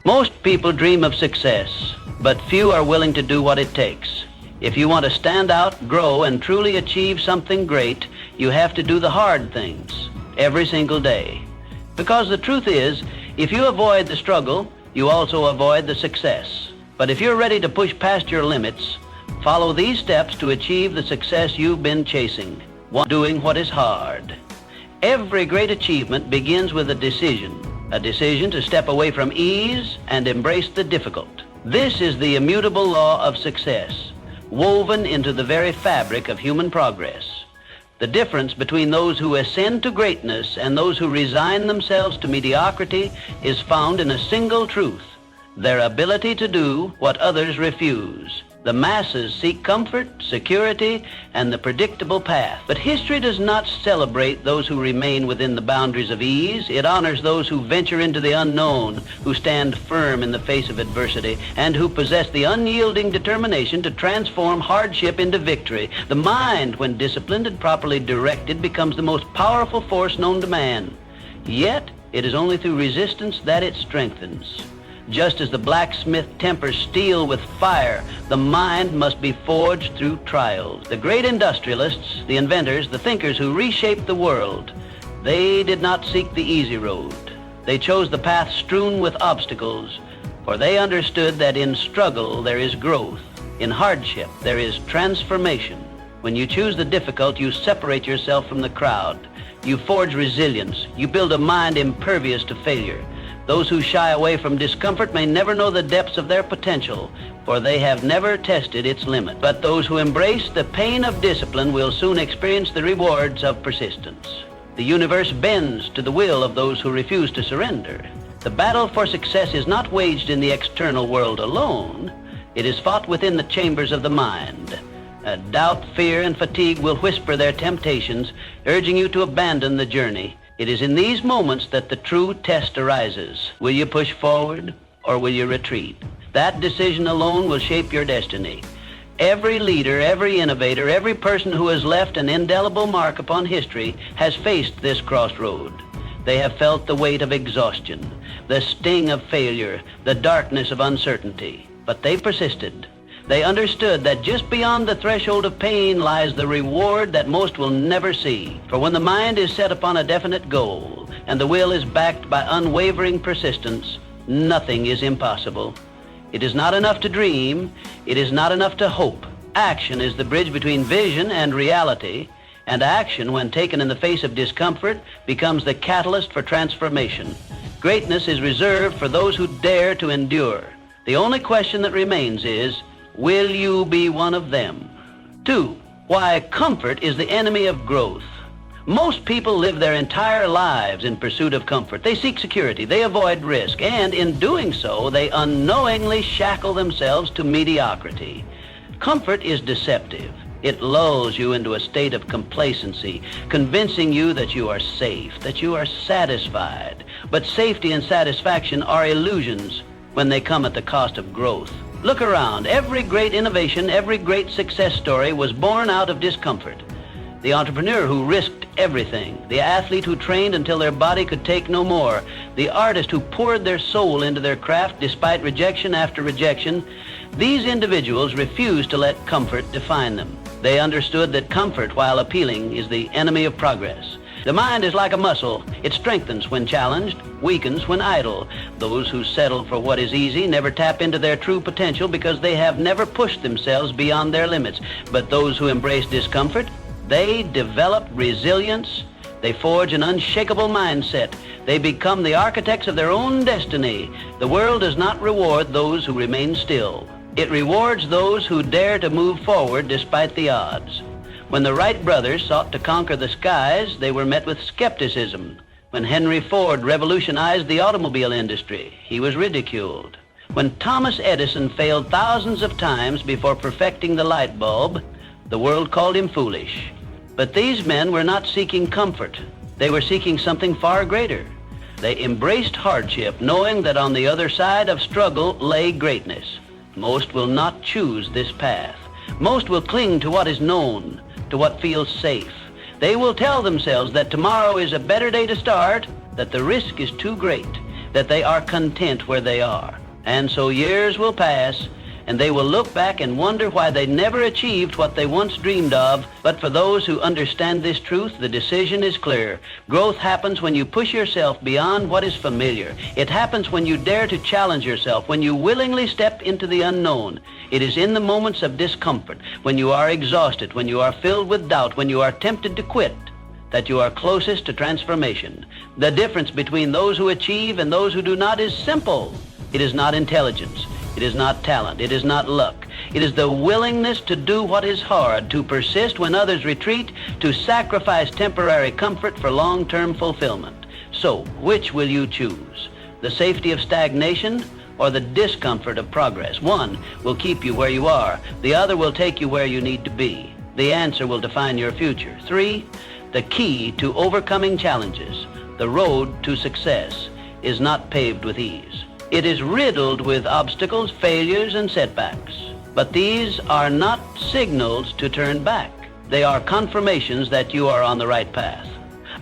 Most people dream of success, but few are willing to do what it takes. If you want to stand out, grow, and truly achieve something great, you have to do the hard things every single day. Because the truth is, if you avoid the struggle, you also avoid the success. But if you're ready to push past your limits, follow these steps to achieve the success you've been chasing. 1. Doing what is hard. Every great achievement begins with a decision to step away from ease and embrace the difficult. This is the immutable law of success, woven into the very fabric of human progress. The difference between those who ascend to greatness and those who resign themselves to mediocrity is found in a single truth: their ability to do what others refuse. The masses seek comfort, security, and the predictable path. But history does not celebrate those who remain within the boundaries of ease. It honors those who venture into the unknown, who stand firm in the face of adversity, and who possess the unyielding determination to transform hardship into victory. The mind, when disciplined and properly directed, becomes the most powerful force known to man. Yet, it is only through resistance that it strengthens. Just as the blacksmith tempers steel with fire, the mind must be forged through trials. The great industrialists, the inventors, the thinkers who reshaped the world, they did not seek the easy road. They chose the path strewn with obstacles, for they understood that in struggle there is growth. In hardship there is transformation. When you choose the difficult, you separate yourself from the crowd. You forge resilience. You build a mind impervious to failure. Those who shy away from discomfort may never know the depths of their potential, for they have never tested its limit. But those who embrace the pain of discipline will soon experience the rewards of persistence. The universe bends to the will of those who refuse to surrender. The battle for success is not waged in the external world alone. It is fought within the chambers of the mind. Doubt, fear, and fatigue will whisper their temptations, urging you to abandon the journey. It is in these moments that the true test arises. Will you push forward or will you retreat? That decision alone will shape your destiny. Every leader, every innovator, every person who has left an indelible mark upon history has faced this crossroad. They have felt the weight of exhaustion, the sting of failure, the darkness of uncertainty. But they persisted. They understood that just beyond the threshold of pain lies the reward that most will never see. For when the mind is set upon a definite goal and the will is backed by unwavering persistence, nothing is impossible. It is not enough to dream. It is not enough to hope. Action is the bridge between vision and reality, and action, when taken in the face of discomfort, becomes the catalyst for transformation. Greatness is reserved for those who dare to endure. The only question that remains is, will you be one of them? 2. Why comfort is the enemy of growth. Most people live their entire lives in pursuit of comfort. They seek security, they avoid risk, and in doing so, they unknowingly shackle themselves to mediocrity. Comfort is deceptive. It lulls you into a state of complacency, convincing you that you are safe, that you are satisfied. But safety and satisfaction are illusions when they come at the cost of growth. Look around. Every great innovation, every great success story was born out of discomfort. The entrepreneur who risked everything, the athlete who trained until their body could take no more, the artist who poured their soul into their craft despite rejection after rejection, these individuals refused to let comfort define them. They understood that comfort, while appealing, is the enemy of progress. The mind is like a muscle. It strengthens when challenged, weakens when idle. Those who settle for what is easy never tap into their true potential because they have never pushed themselves beyond their limits. But those who embrace discomfort, they develop resilience. They forge an unshakable mindset. They become the architects of their own destiny. The world does not reward those who remain still. It rewards those who dare to move forward despite the odds. When the Wright brothers sought to conquer the skies, they were met with skepticism. When Henry Ford revolutionized the automobile industry, he was ridiculed. When Thomas Edison failed thousands of times before perfecting the light bulb, the world called him foolish. But these men were not seeking comfort. They were seeking something far greater. They embraced hardship, knowing that on the other side of struggle lay greatness. Most will not choose this path. Most will cling to what is known, to what feels safe. They will tell themselves that tomorrow is a better day to start, that the risk is too great, that they are content where they are. And so years will pass, and they will look back and wonder why they never achieved what they once dreamed of. But for those who understand this truth, the decision is clear. Growth happens when you push yourself beyond what is familiar. It happens when you dare to challenge yourself, when you willingly step into the unknown. It is in the moments of discomfort, when you are exhausted, when you are filled with doubt, when you are tempted to quit, that you are closest to transformation. The difference between those who achieve and those who do not is simple. It is not intelligence. It is not talent. It is not luck. It is the willingness to do what is hard, to persist when others retreat, to sacrifice temporary comfort for long-term fulfillment. So, which will you choose? The safety of stagnation or the discomfort of progress? One will keep you where you are. The other will take you where you need to be. The answer will define your future. 3, the key to overcoming challenges, the road to success, is not paved with ease. It is riddled with obstacles, failures, and setbacks. But these are not signals to turn back. They are confirmations that you are on the right path.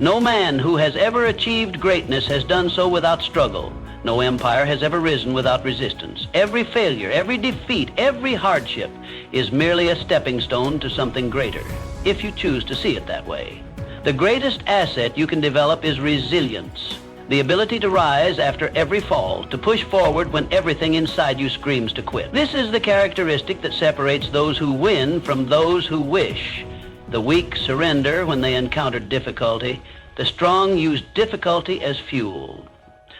No man who has ever achieved greatness has done so without struggle. No empire has ever risen without resistance. Every failure, every defeat, every hardship is merely a stepping stone to something greater, if you choose to see it that way. The greatest asset you can develop is resilience. The ability to rise after every fall, to push forward when everything inside you screams to quit. This is the characteristic that separates those who win from those who wish. The weak surrender when they encounter difficulty. The strong use difficulty as fuel.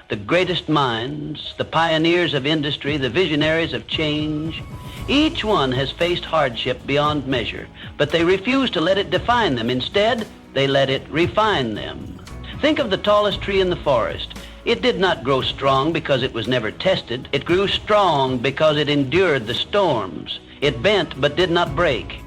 The greatest minds, the pioneers of industry, the visionaries of change, each one has faced hardship beyond measure, but they refuse to let it define them. Instead, they let it refine them. Think of the tallest tree in the forest. It did not grow strong because it was never tested. It grew strong because it endured the storms. It bent but did not break.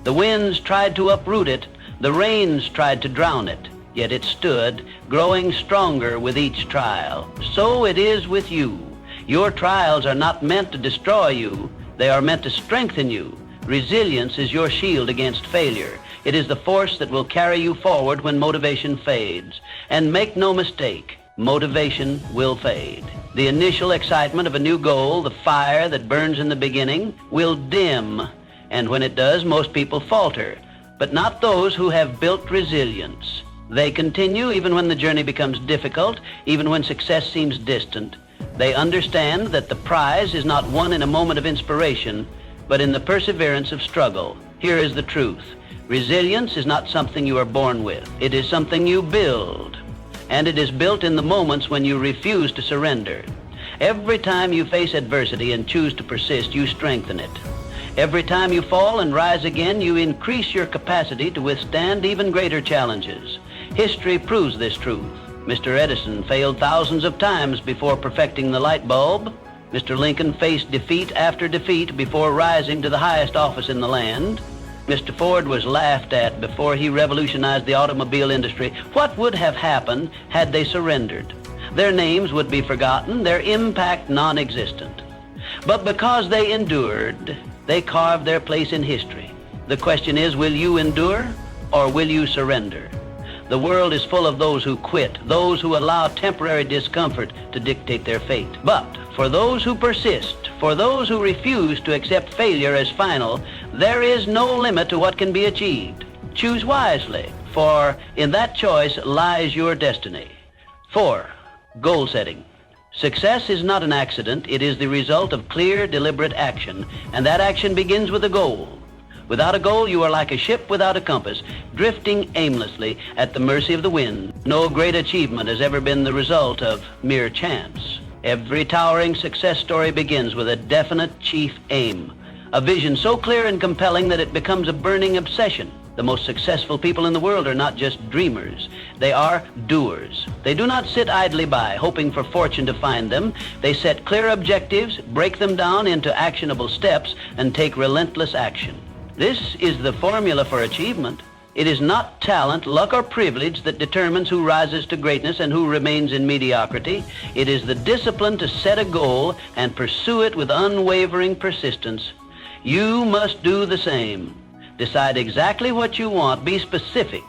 The winds tried to uproot it. The rains tried to drown it. Yet it stood, growing stronger with each trial. So it is with you. Your trials are not meant to destroy you. They are meant to strengthen you. Resilience is your shield against failure. It is the force that will carry you forward when motivation fades. And make no mistake, motivation will fade. The initial excitement of a new goal, the fire that burns in the beginning, will dim. And when it does, most people falter. But not those who have built resilience. They continue even when the journey becomes difficult, even when success seems distant. They understand that the prize is not won in a moment of inspiration, but in the perseverance of struggle. Here is the truth. Resilience is not something you are born with. It is something you build. And it is built in the moments when you refuse to surrender. Every time you face adversity and choose to persist, you strengthen it. Every time you fall and rise again, you increase your capacity to withstand even greater challenges. History proves this truth. Mr. Edison failed thousands of times before perfecting the light bulb. Mr. Lincoln faced defeat after defeat before rising to the highest office in the land. Mr. Ford was laughed at before he revolutionized the automobile industry. What would have happened had they surrendered? Their names would be forgotten, their impact non-existent. But because they endured, they carved their place in history. The question is, will you endure or will you surrender? The world is full of those who quit, those who allow temporary discomfort to dictate their fate. But for those who persist, for those who refuse to accept failure as final, there is no limit to what can be achieved. Choose wisely, for in that choice lies your destiny. 4, goal setting. Success is not an accident. It is the result of clear, deliberate action, and that action begins with a goal. Without a goal, you are like a ship without a compass, drifting aimlessly at the mercy of the wind. No great achievement has ever been the result of mere chance. Every towering success story begins with a definite chief aim, a vision so clear and compelling that it becomes a burning obsession. The most successful people in the world are not just dreamers. They are doers. They do not sit idly by, hoping for fortune to find them. They set clear objectives, break them down into actionable steps, and take relentless action. This is the formula for achievement. It is not talent, luck, or privilege that determines who rises to greatness and who remains in mediocrity. It is the discipline to set a goal and pursue it with unwavering persistence. You must do the same. Decide exactly what you want. Be specific.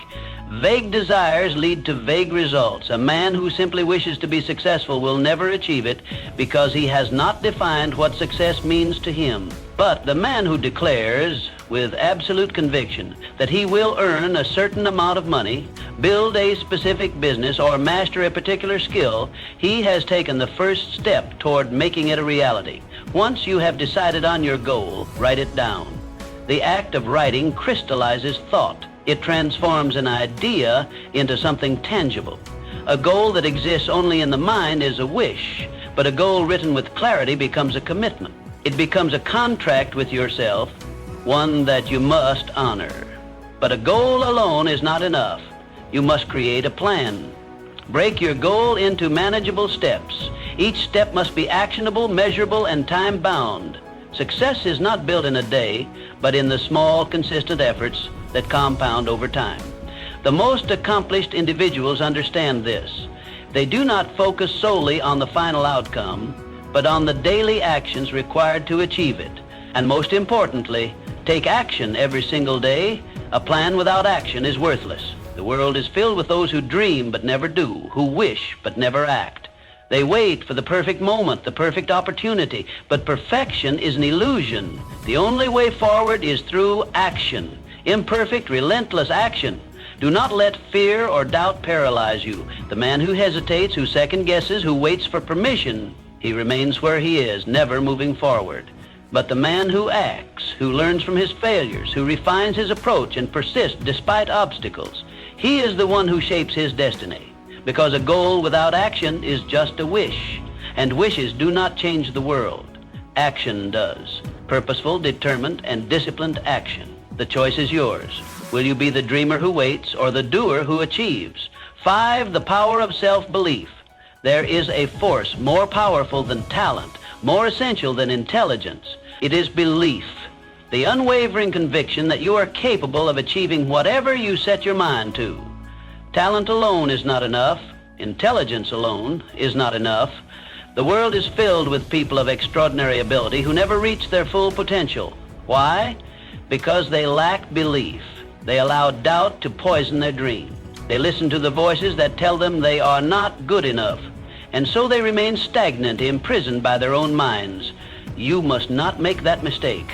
Vague desires lead to vague results. A man who simply wishes to be successful will never achieve it because he has not defined what success means to him. But the man who declares with absolute conviction that he will earn a certain amount of money, build a specific business, or master a particular skill, he has taken the first step toward making it a reality. Once you have decided on your goal, write it down. The act of writing crystallizes thought. It transforms an idea into something tangible. A goal that exists only in the mind is a wish, but a goal written with clarity becomes a commitment. It becomes a contract with yourself, one that you must honor. But a goal alone is not enough. You must create a plan. Break your goal into manageable steps. Each step must be actionable, measurable, and time-bound. Success is not built in a day, but in the small, consistent efforts that compound over time. The most accomplished individuals understand this. They do not focus solely on the final outcome, but on the daily actions required to achieve it. And most importantly, take action every single day. A plan without action is worthless. The world is filled with those who dream but never do, who wish but never act. They wait for the perfect moment, the perfect opportunity, but perfection is an illusion. The only way forward is through action. Imperfect, relentless action. Do not let fear or doubt paralyze you. The man who hesitates, who second guesses, who waits for permission, he remains where he is, never moving forward. But the man who acts, who learns from his failures, who refines his approach and persists despite obstacles, he is the one who shapes his destiny. Because a goal without action is just a wish, and wishes do not change the world. Action does. Purposeful, determined, and disciplined action. The choice is yours. Will you be the dreamer who waits or the doer who achieves? 5, the power of self-belief. There is a force more powerful than talent, more essential than intelligence. It is belief, the unwavering conviction that you are capable of achieving whatever you set your mind to. Talent alone is not enough. Intelligence alone is not enough. The world is filled with people of extraordinary ability who never reach their full potential. Why? Because they lack belief. They allow doubt to poison their dream. They listen to the voices that tell them they are not good enough, and so they remain stagnant, imprisoned by their own minds. You must not make that mistake.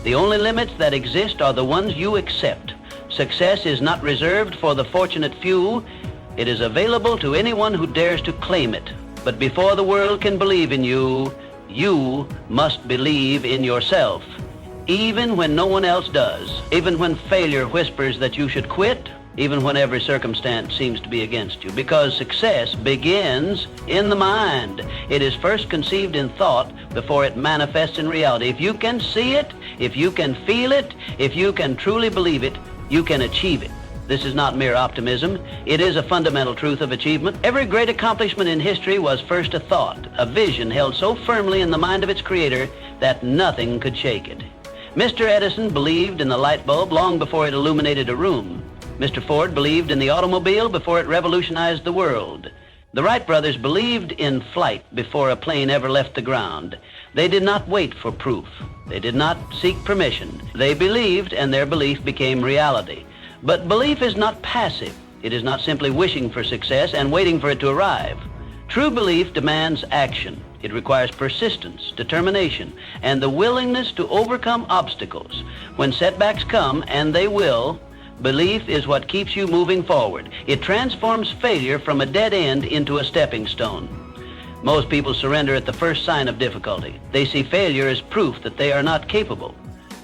The only limits that exist are the ones you accept. Success is not reserved for the fortunate few. It is available to anyone who dares to claim it. But before the world can believe in you, you must believe in yourself. Even when no one else does, even when failure whispers that you should quit, even when every circumstance seems to be against you, because success begins in the mind. It is first conceived in thought before it manifests in reality. If you can see it, if you can feel it, if you can truly believe it, you can achieve it. This is not mere optimism. It is a fundamental truth of achievement. Every great accomplishment in history was first a thought, a vision held so firmly in the mind of its creator that nothing could shake it. Mr. Edison believed in the light bulb long before it illuminated a room. Mr. Ford believed in the automobile before it revolutionized the world. The Wright brothers believed in flight before a plane ever left the ground. They did not wait for proof. They did not seek permission. They believed, and their belief became reality. But belief is not passive. It is not simply wishing for success and waiting for it to arrive. True belief demands action. It requires persistence, determination, and the willingness to overcome obstacles. When setbacks come, and they will, belief is what keeps you moving forward. It transforms failure from a dead end into a stepping stone. Most people surrender at the first sign of difficulty. They see failure as proof that they are not capable.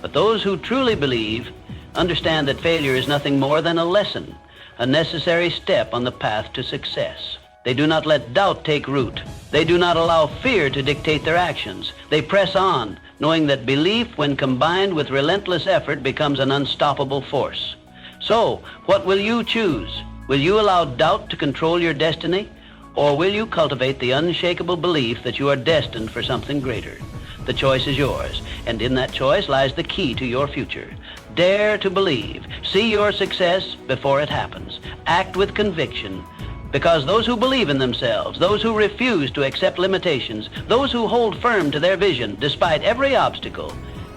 But those who truly believe understand that failure is nothing more than a lesson, a necessary step on the path to success. They do not let doubt take root. They do not allow fear to dictate their actions. They press on, knowing that belief, when combined with relentless effort, becomes an unstoppable force. So, what will you choose? Will you allow doubt to control your destiny? Or will you cultivate the unshakable belief that you are destined for something greater? The choice is yours, and in that choice lies the key to your future. Dare to believe. See your success before it happens. Act with conviction. Because those who believe in themselves, those who refuse to accept limitations, those who hold firm to their vision despite every obstacle,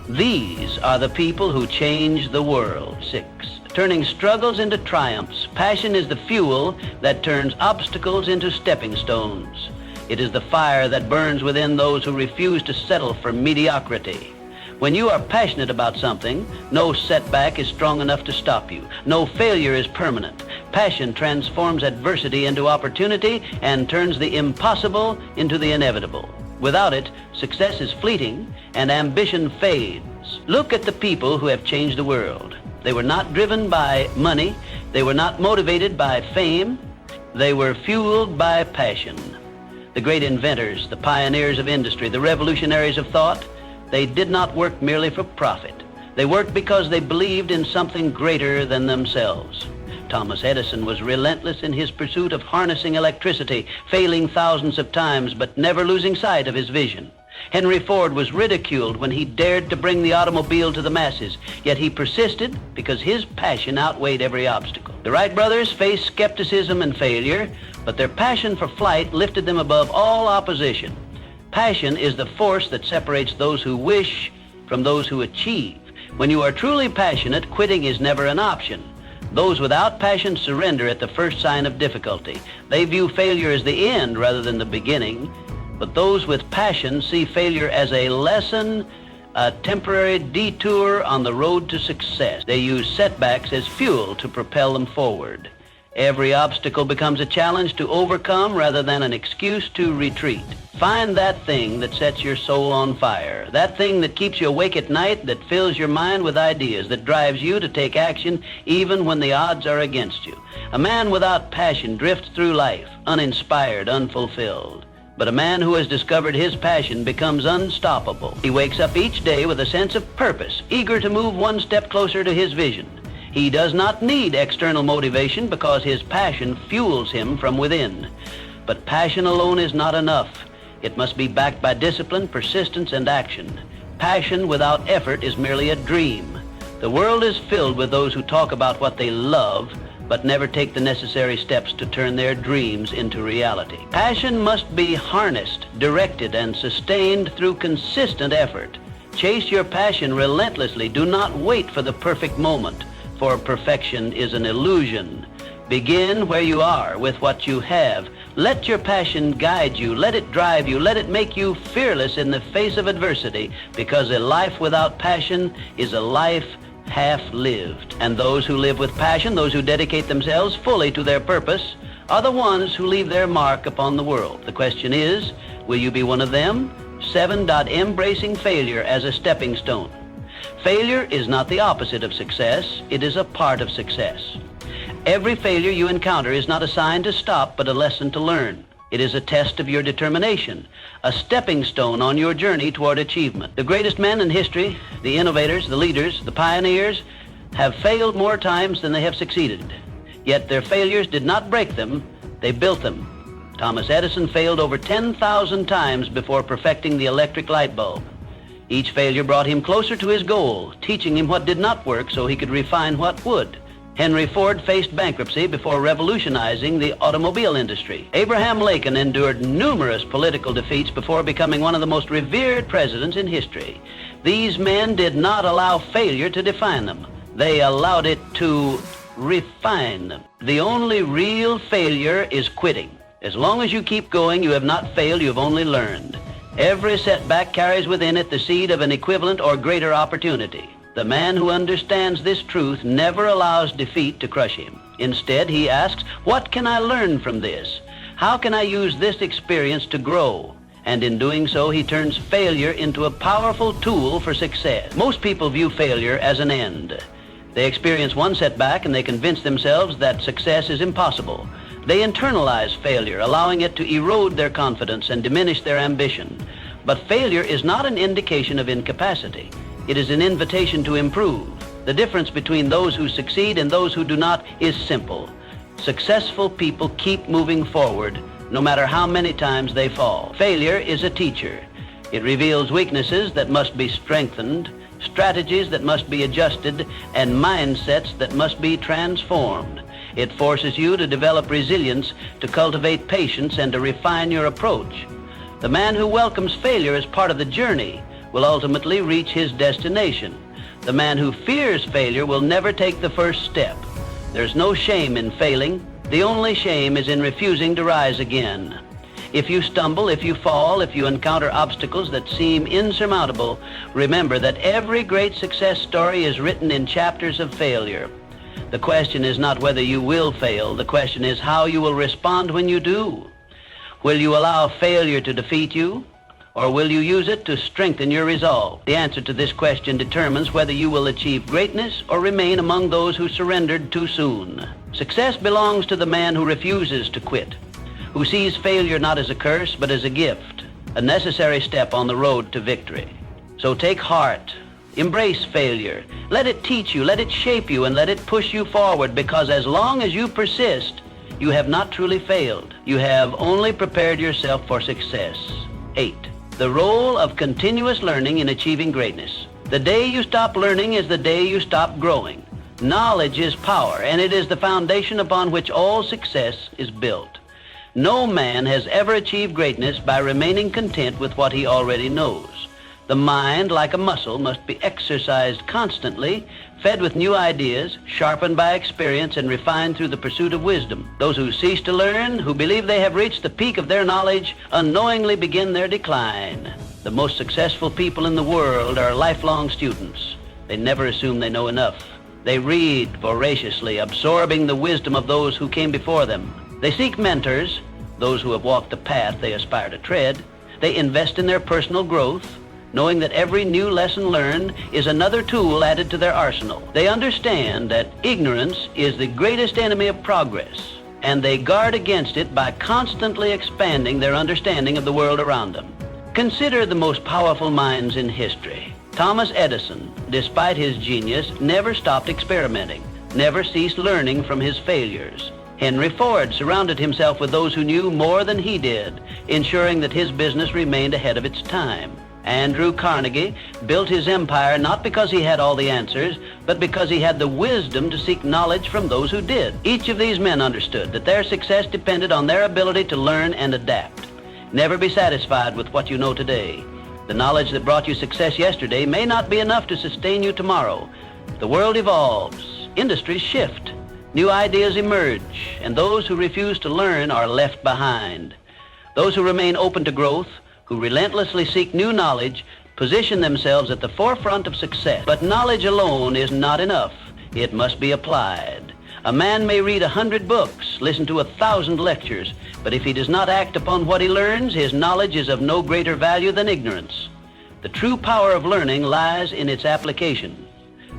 these are the people who change the world. 6, turning struggles into triumphs. Passion is the fuel that turns obstacles into stepping stones. It is the fire that burns within those who refuse to settle for mediocrity. When you are passionate about something, no setback is strong enough to stop you. No failure is permanent. Passion transforms adversity into opportunity and turns the impossible into the inevitable. Without it, success is fleeting and ambition fades. Look at the people who have changed the world. They were not driven by money. They were not motivated by fame. They were fueled by passion. The great inventors, the pioneers of industry, the revolutionaries of thought, they did not work merely for profit. They worked because they believed in something greater than themselves. Thomas Edison was relentless in his pursuit of harnessing electricity, failing thousands of times but never losing sight of his vision. Henry Ford was ridiculed when he dared to bring the automobile to the masses, yet he persisted because his passion outweighed every obstacle. The Wright brothers faced skepticism and failure, but their passion for flight lifted them above all opposition. Passion is the force that separates those who wish from those who achieve. When you are truly passionate, quitting is never an option. Those without passion surrender at the first sign of difficulty. They view failure as the end rather than the beginning. But those with passion see failure as a lesson, a temporary detour on the road to success. They use setbacks as fuel to propel them forward. Every obstacle becomes a challenge to overcome rather than an excuse to retreat. Find that thing that sets your soul on fire, that thing that keeps you awake at night, that fills your mind with ideas, that drives you to take action even when the odds are against you. A man without passion drifts through life, uninspired, unfulfilled. But a man who has discovered his passion becomes unstoppable. He wakes up each day with a sense of purpose, eager to move one step closer to his vision. He does not need external motivation because his passion fuels him from within. But passion alone is not enough. It must be backed by discipline, persistence, and action. Passion without effort is merely a dream. The world is filled with those who talk about what they love, but never take the necessary steps to turn their dreams into reality. Passion must be harnessed, directed, and sustained through consistent effort. Chase your passion relentlessly. Do not wait for the perfect moment, for perfection is an illusion. Begin where you are with what you have. Let your passion guide you. Let it drive you. Let it make you fearless in the face of adversity, because a life without passion is a life half-lived. And those who live with passion, those who dedicate themselves fully to their purpose, are the ones who leave their mark upon the world. The question is, will you be one of them? 7. Embracing failure as a stepping stone. Failure is not the opposite of success. It is a part of success. Every failure you encounter is not a sign to stop, but a lesson to learn. It is a test of your determination, a stepping stone on your journey toward achievement. The greatest men in history, the innovators, the leaders, the pioneers, have failed more times than they have succeeded. Yet their failures did not break them, they built them. Thomas Edison failed over 10,000 times before perfecting the electric light bulb. Each failure brought him closer to his goal, teaching him what did not work so he could refine what would. Henry Ford faced bankruptcy before revolutionizing the automobile industry. Abraham Lincoln endured numerous political defeats before becoming one of the most revered presidents in history. These men did not allow failure to define them. They allowed it to refine them. The only real failure is quitting. As long as you keep going, you have not failed, you have only learned. Every setback carries within it the seed of an equivalent or greater opportunity. The man who understands this truth never allows defeat to crush him. Instead, he asks, what can I learn from this? How can I use this experience to grow? And in doing so, he turns failure into a powerful tool for success. Most people view failure as an end. They experience one setback and they convince themselves that success is impossible. They internalize failure, allowing it to erode their confidence and diminish their ambition. But failure is not an indication of incapacity. It is an invitation to improve. The difference between those who succeed and those who do not is simple. Successful people keep moving forward, no matter how many times they fall. Failure is a teacher. It reveals weaknesses that must be strengthened, strategies that must be adjusted, and mindsets that must be transformed. It forces you to develop resilience, to cultivate patience, and to refine your approach. The man who welcomes failure as part of the journey will ultimately reach his destination. The man who fears failure will never take the first step. There's no shame in failing. The only shame is in refusing to rise again. If you stumble, if you fall, if you encounter obstacles that seem insurmountable, remember that every great success story is written in chapters of failure. The question is not whether you will fail. The question is how you will respond when you do. Will you allow failure to defeat you, or will you use it to strengthen your resolve? The answer to this question determines whether you will achieve greatness or remain among those who surrendered too soon. Success belongs to the man who refuses to quit, who sees failure not as a curse but as a gift, a necessary step on the road to victory. So take heart. Embrace failure. Let it teach you, let it shape you, and let it push you forward, because as long as you persist, you have not truly failed. You have only prepared yourself for success. 8. The role of continuous learning in achieving greatness. The day you stop learning is the day you stop growing. Knowledge is power, and it is the foundation upon which all success is built. No man has ever achieved greatness by remaining content with what he already knows. The mind, like a muscle, must be exercised constantly, fed with new ideas, sharpened by experience, and refined through the pursuit of wisdom. Those who cease to learn, who believe they have reached the peak of their knowledge, unknowingly begin their decline. The most successful people in the world are lifelong students. They never assume they know enough. They read voraciously, absorbing the wisdom of those who came before them. They seek mentors, those who have walked the path they aspire to tread. They invest in their personal growth, knowing that every new lesson learned is another tool added to their arsenal. They understand that ignorance is the greatest enemy of progress, and they guard against it by constantly expanding their understanding of the world around them. Consider the most powerful minds in history. Thomas Edison, despite his genius, never stopped experimenting, never ceased learning from his failures. Henry Ford surrounded himself with those who knew more than he did, ensuring that his business remained ahead of its time. Andrew Carnegie built his empire not because he had all the answers, but because he had the wisdom to seek knowledge from those who did. Each of these men understood that their success depended on their ability to learn and adapt. Never be satisfied with what you know today. The knowledge that brought you success yesterday may not be enough to sustain you tomorrow. The world evolves, industries shift, new ideas emerge, and those who refuse to learn are left behind. Those who remain open to growth, who relentlessly seek new knowledge, position themselves at the forefront of success. But knowledge alone is not enough. It must be applied. A man may read 100 books, listen to 1,000 lectures, but if he does not act upon what he learns, his knowledge is of no greater value than ignorance. The true power of learning lies in its application.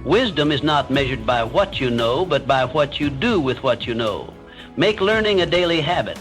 Wisdom is not measured by what you know, but by what you do with what you know. Make learning a daily habit.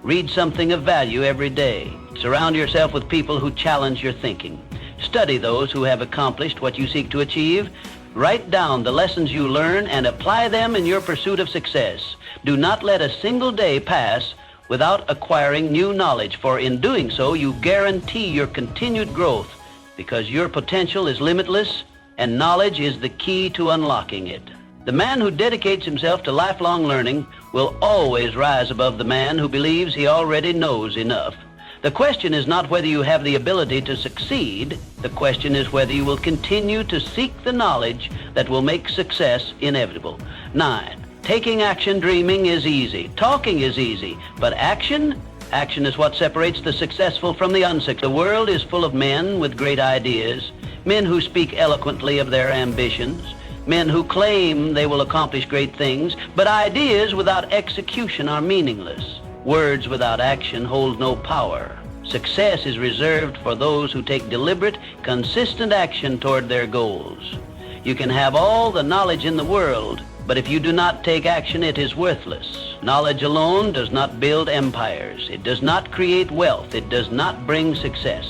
Read something of value every day. Surround yourself with people who challenge your thinking. Study those who have accomplished what you seek to achieve. Write down the lessons you learn and apply them in your pursuit of success. Do not let a single day pass without acquiring new knowledge, for in doing so, you guarantee your continued growth, because your potential is limitless and knowledge is the key to unlocking it. The man who dedicates himself to lifelong learning will always rise above the man who believes he already knows enough. The question is not whether you have the ability to succeed. The question is whether you will continue to seek the knowledge that will make success inevitable. 9. Taking action. Dreaming is easy. Talking is easy. But action is what separates the successful from the unsuccessful. The world is full of men with great ideas, men who speak eloquently of their ambitions, men who claim they will accomplish great things, but ideas without execution are meaningless. Words without action hold no power. Success is reserved for those who take deliberate, consistent action toward their goals. You can have all the knowledge in the world, but if you do not take action, it is worthless. Knowledge alone does not build empires. It does not create wealth. It does not bring success.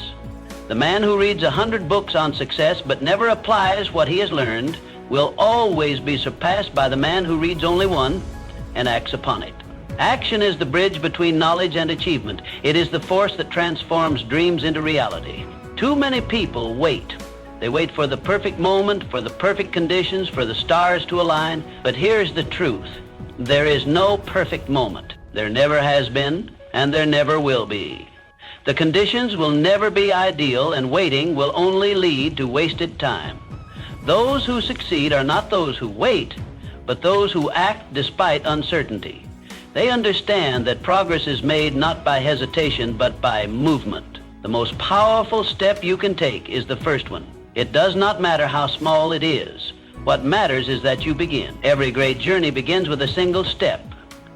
The man who reads 100 books on success but never applies what he has learned will always be surpassed by the man who reads only one and acts upon it. Action is the bridge between knowledge and achievement. It is the force that transforms dreams into reality. Too many people wait. They wait for the perfect moment, for the perfect conditions, for the stars to align. But here's the truth. There is no perfect moment. There never has been, and there never will be. The conditions will never be ideal, and waiting will only lead to wasted time. Those who succeed are not those who wait, but those who act despite uncertainty. They understand that progress is made not by hesitation, but by movement. The most powerful step you can take is the first one. It does not matter how small it is. What matters is that you begin. Every great journey begins with a single step.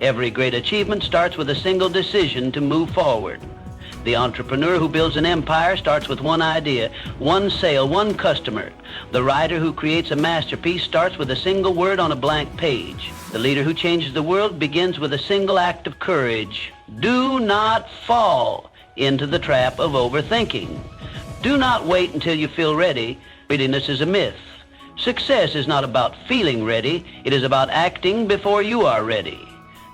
Every great achievement starts with a single decision to move forward. The entrepreneur who builds an empire starts with one idea, one sale, one customer. The writer who creates a masterpiece starts with a single word on a blank page. The leader who changes the world begins with a single act of courage. Do not fall into the trap of overthinking. Do not wait until you feel ready. Readiness is a myth. Success is not about feeling ready. It is about acting before you are ready.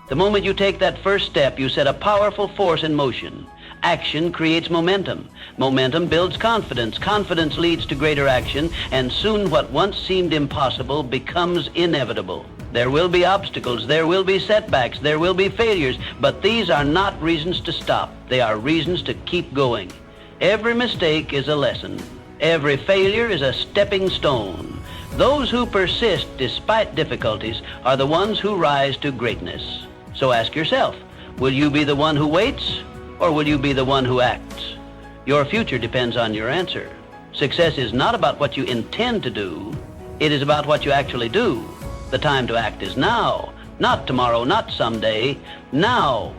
The moment you take that first step, you set a powerful force in motion. Action creates momentum. Momentum builds confidence. Confidence leads to greater action, and soon what once seemed impossible becomes inevitable. There will be obstacles, there will be setbacks, there will be failures, but these are not reasons to stop. They are reasons to keep going. Every mistake is a lesson. Every failure is a stepping stone. Those who persist despite difficulties are the ones who rise to greatness. So ask yourself, will you be the one who waits, or will you be the one who acts? Your future depends on your answer. Success is not about what you intend to do. It is about what you actually do. The time to act is now, not tomorrow, not someday. Now.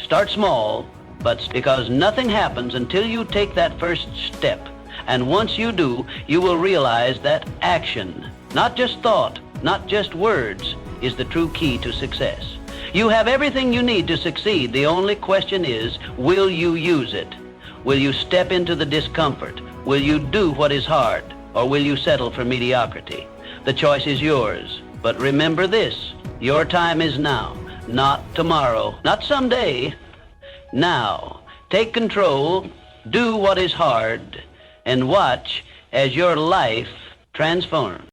Start small, but because nothing happens until you take that first step. And once you do, you will realize that action, not just thought, not just words, is the true key to success. You have everything you need to succeed. The only question is, will you use it? Will you step into the discomfort? Will you do what is hard? Or will you settle for mediocrity? The choice is yours. But remember this, your time is now, not tomorrow, not someday. Now, take control, do what is hard, and watch as your life transforms.